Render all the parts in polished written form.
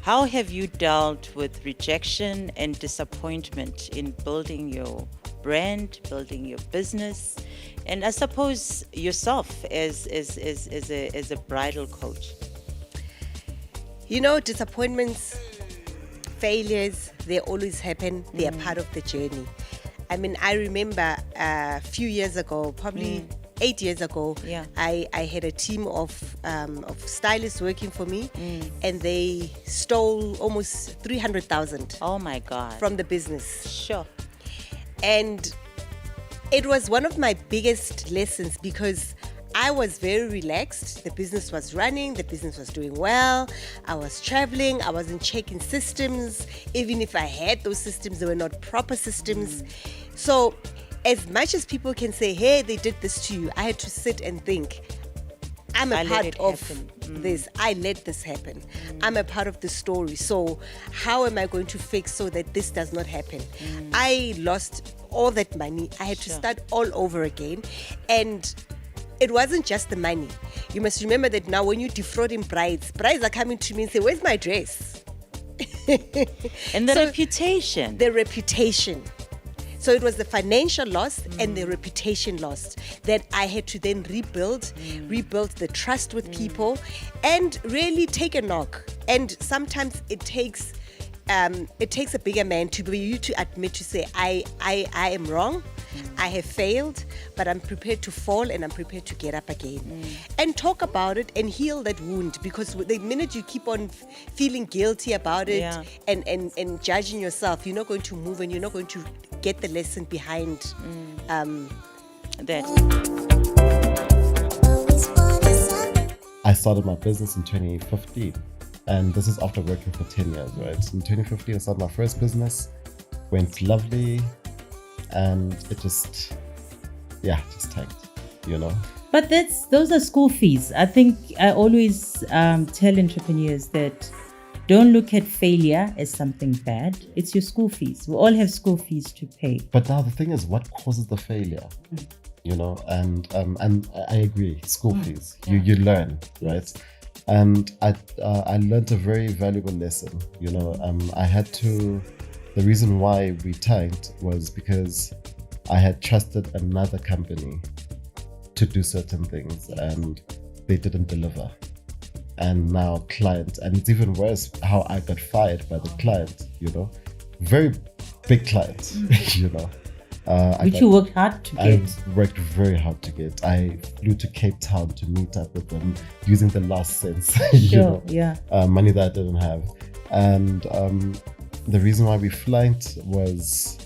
How have you dealt with rejection and disappointment in building your brand, building your business, and I suppose yourself as a bridal coach? Disappointments, failures, they always happen. They are part of the journey. I mean, I remember a few years ago, probably 8 years ago, Yeah. I had a team of stylists working for me, and they stole almost 300,000 Oh my God. from the business. Sure. And it was one of my biggest lessons because I was very relaxed. The business was running, the business was doing well. I was traveling, I wasn't checking systems. Even if I had those systems, they were not proper systems. So, as much as people can say, hey, they did this to you, I had to sit and think, I'm I a let part it of happen. this. I let this happen. I'm a part of the story. So how am I going to fix so that this does not happen? I lost all that money. I had to Sure. start all over again. And it wasn't just the money. You must remember that now when you're defrauding brides are coming to me and say, where's my dress? And the So- reputation. The reputation. So it was the financial loss and the reputation loss that I had to then rebuild the trust with people, and really take a knock. And sometimes it takes a bigger man to be you to admit, to say, I am wrong. I have failed, but I'm prepared to fall and I'm prepared to get up again. And talk about it and heal that wound, because the minute you keep on feeling guilty about it, Yeah. and judging yourself, you're not going to move and you're not going to get the lesson behind That. I started my business in 2015, and this is after working for 10 years, right? In 2015, I started my first business, went lovely, and it just tanked, But those are school fees. I think I always tell entrepreneurs that don't look at failure as something bad. It's your school fees. We all have school fees to pay. But now the thing is, what causes the failure? And I agree, school fees. You learn, right? And I learned a very valuable lesson. I had to. The reason why we tanked was because I had trusted another company to do certain things, and they didn't deliver. And now client, and it's even worse how I got fired by the client. Very big client. Which you worked hard to I get. worked very hard to get. I flew to Cape Town to meet up with them using the last cents, Sure, yeah. money that I didn't have. And the reason why we flanked was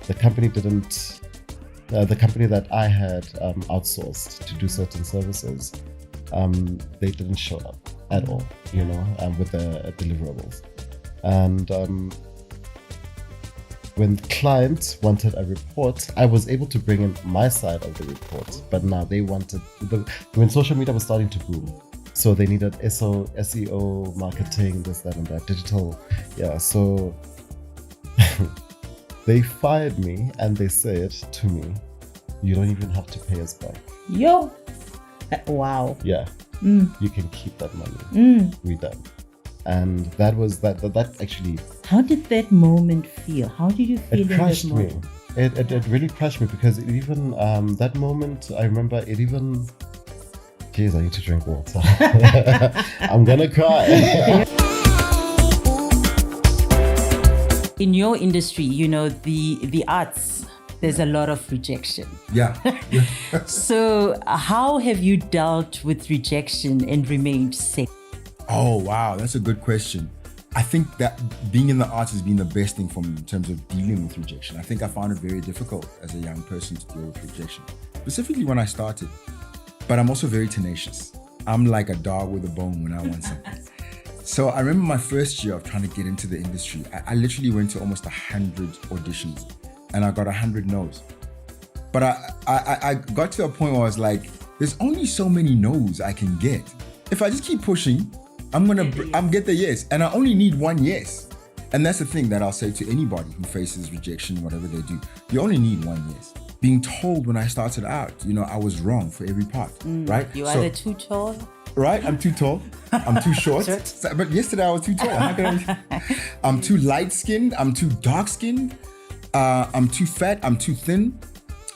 the company that I had outsourced to do certain services, they didn't show up at all, with the deliverables. And when the client wanted a report, I was able to bring in my side of the report, but now they wanted, when social media was starting to boom, so they needed SEO, marketing, this, that, and that, digital. Yeah, so they fired me and they said to me, you don't even have to pay us back. Yo. Wow. Yeah, you can keep that money. We done. And that was that actually, How did that moment feel? How did you feel it in crushed that me. moment? It really crushed me, because it even that moment, I remember it even. Jeez, I need to drink water. I'm gonna cry. In your industry, the arts, there's a lot of rejection. Yeah. So how have you dealt with rejection and remained safe? Oh, wow. That's a good question. I think that being in the arts has been the best thing for me in terms of dealing with rejection. I think I found it very difficult as a young person to deal with rejection, specifically when I started. But I'm also very tenacious. I'm like a dog with a bone when I want something. So I remember my first year of trying to get into the industry. I literally went to almost 100 auditions and I got 100 no's. But I got to a point where I was like, there's only so many no's I can get. If I just keep pushing, I'm get the yes, and I only need one yes. And that's the thing that I'll say to anybody who faces rejection, whatever they do. You only need one yes. Being told when I started out, I was wrong for every part, right? You So- either too tall. right? I'm too tall. I'm too short. But yesterday I was too tall. How can I'm too light skinned. I'm too dark skinned. I'm too fat. I'm too thin.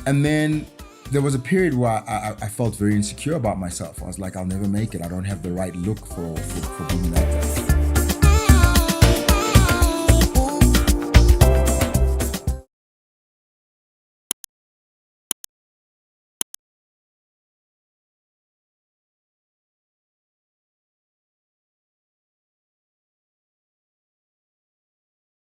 And then there was a period where I felt very insecure about myself. I was like, I'll never make it. I don't have the right look for being like that.